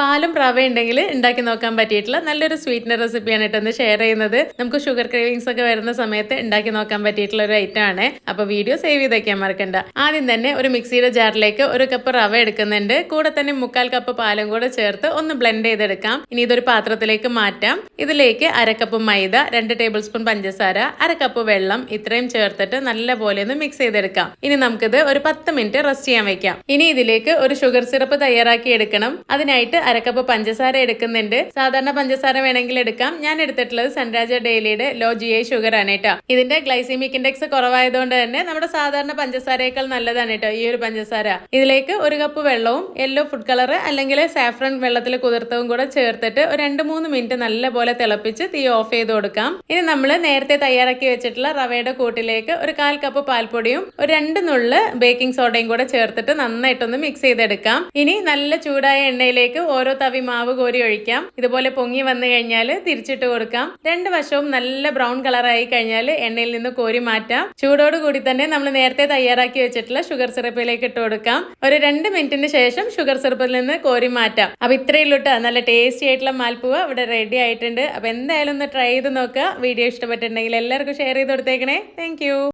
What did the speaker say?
പാലും റവ ഉണ്ടെങ്കിൽ ഉണ്ടാക്കി നോക്കാൻ പറ്റിയിട്ടുള്ള നല്ലൊരു സ്വീറ്റ്നർ റെസിപ്പിയാണ് കേട്ടോ ഷെയർ ചെയ്യുന്നത്. നമുക്ക് ഷുഗർ ക്രേവിങ്സ് ഒക്കെ വരുന്ന സമയത്ത് ഉണ്ടാക്കി നോക്കാൻ പറ്റിയിട്ടുള്ള ഒരു ഐറ്റം ആണ്. അപ്പോൾ വീഡിയോ സേവ് ചെയ്ത് വെക്കാൻ മറക്കണ്ട. ആദ്യം തന്നെ ഒരു മിക്സിയുടെ ജാറിലേക്ക് 1 കപ്പ് റവ എടുക്കുന്നുണ്ട്. കൂടെ തന്നെ 1/4 കപ്പ് പാലും കൂടെ ചേർത്ത് ഒന്ന് ബ്ലെൻഡ് ചെയ്തെടുക്കാം. ഇനി ഇതൊരു പാത്രത്തിലേക്ക് മാറ്റാം. ഇതിലേക്ക് 1/2 കപ്പ് മൈദ, 2 ടേബിൾ സ്പൂൺ പഞ്ചസാര, 1/2 കപ്പ് വെള്ളം ഇത്രയും ചേർത്തിട്ട് നല്ലപോലെ ഒന്ന് മിക്സ് ചെയ്തെടുക്കാം. ഇനി നമുക്കിത് ഒരു 10 മിനിറ്റ് റെസ്റ്റ് ചെയ്യാൻ വെക്കാം. ഇനി ഇതിലേക്ക് ഒരു ഷുഗർ സിറപ്പ് തയ്യാറാക്കി എടുക്കണം. അതിനായിട്ട് 1/2 കപ്പ് പഞ്ചസാര എടുക്കുന്നുണ്ട്. സാധാരണ പഞ്ചസാര വേണമെങ്കിൽ എടുക്കാം. ഞാൻ എടുത്തിട്ടുള്ളത് സൺരാജ ഡെയിലിയുടെ ലോ GI ഷുഗർ ആണ് കേട്ടോ. ഇതിന്റെ ഗ്ലൈസീമിക് ഇൻഡെക്സ് കുറവായതുകൊണ്ട് തന്നെ നമ്മുടെ സാധാരണ പഞ്ചസാരയേക്കാൾ നല്ലതാണ് കേട്ടോ ഈ ഒരു പഞ്ചസാര. ഇതിലേക്ക് 1 കപ്പ് വെള്ളവും യെല്ലോ ഫുഡ് കളർ അല്ലെങ്കിൽ സാഫ്രൺ വെള്ളത്തിൽ കുതിർത്തതും കൂടെ ചേർത്തിട്ട് ഒരു 2-3 മിനിറ്റ് നല്ലപോലെ തിളപ്പിച്ച് തീ ഓഫ് ചെയ്ത് കൊടുക്കാം. ഇനി നമ്മൾ നേരത്തെ തയ്യാറാക്കി വെച്ചിട്ടുള്ള റവയുടെ കൂട്ടിലേക്ക് ഒരു 1/4 കപ്പ് പാൽപ്പൊടിയും ഒരു 2 നുള്ള് ബേക്കിംഗ് സോഡയും കൂടെ ചേർത്തിട്ട് നന്നായിട്ടൊന്ന് മിക്സ് ചെയ്തെടുക്കാം. ഇനി നല്ല ചൂടായ എണ്ണയിലേക്ക് ഓരോ തവി മാവ് കോരി ഒഴിക്കാം. ഇതുപോലെ പൊങ്ങി വന്നു കഴിഞ്ഞാൽ തിരിച്ചിട്ട് കൊടുക്കാം. 2 വശവും നല്ല ബ്രൗൺ കളറായി കഴിഞ്ഞാൽ എണ്ണയിൽ നിന്ന് കോരി മാറ്റാം. ചൂടോട് കൂടി തന്നെ നമ്മൾ നേരത്തെ തയ്യാറാക്കി വെച്ചിട്ടുള്ള ഷുഗർ സിറപ്പിലേക്ക് ഇട്ട് കൊടുക്കാം. ഒരു 2 മിനിറ്റിന് ശേഷം ഷുഗർ സിറപ്പിൽ നിന്ന് കോരി മാറ്റാം. അപ്പൊ ഇത്രയേ ഉള്ളൂ ട്ടോ. നല്ല ടേസ്റ്റി ആയിട്ടുള്ള മാൽപ്പുവ ഇവിടെ റെഡി ആയിട്ടുണ്ട്. അപ്പൊ എന്തായാലും ഒന്ന് ട്രൈ ചെയ്ത് നോക്കുക. വീഡിയോ ഇഷ്ടപ്പെട്ടിട്ടുണ്ടെങ്കിൽ എല്ലാവർക്കും ഷെയർ ചെയ്ത് കൊടുത്തേക്കണേ. താങ്ക്